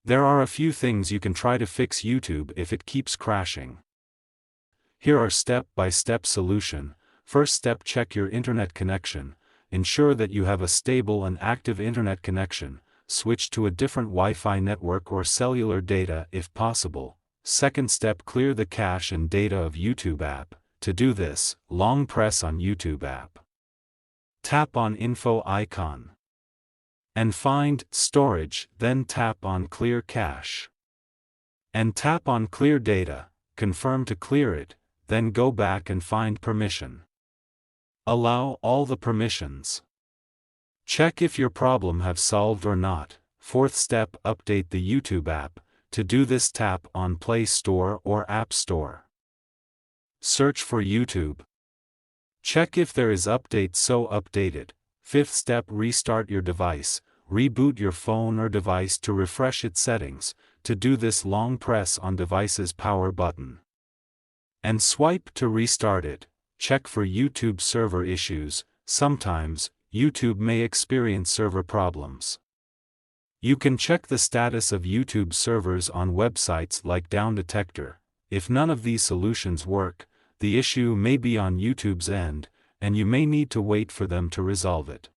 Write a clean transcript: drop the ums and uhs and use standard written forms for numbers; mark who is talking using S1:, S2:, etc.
S1: There are a few things you can try to fix YouTube if it keeps crashing. Here are step-by-step solution. First step: check your internet connection. Ensure that you have a stable and active internet connection. Switch to a different Wi-Fi network or cellular data if possible. Second step: clear the cache and data of YouTube app. To do this, long press on YouTube app. Tap on Info icon. And find Storage, then tap on Clear Cache. And tap on Clear Data, confirm to clear it, then go back and find Permission. Allow all the permissions. Check if your problem have solved or not. Fourth step: update the YouTube app. To do this, tap on Play Store or App Store. Search for YouTube. Check if there is update, so update it. Fifth step: restart your device. Reboot your phone or device to refresh its settings. To do this, long press on device's power button. And swipe to restart it. Check for YouTube server issues. Sometimes, YouTube may experience server problems. You can check the status of YouTube servers on websites like Down Detector. If none of these solutions work, the issue may be on YouTube's end, and you may need to wait for them to resolve it.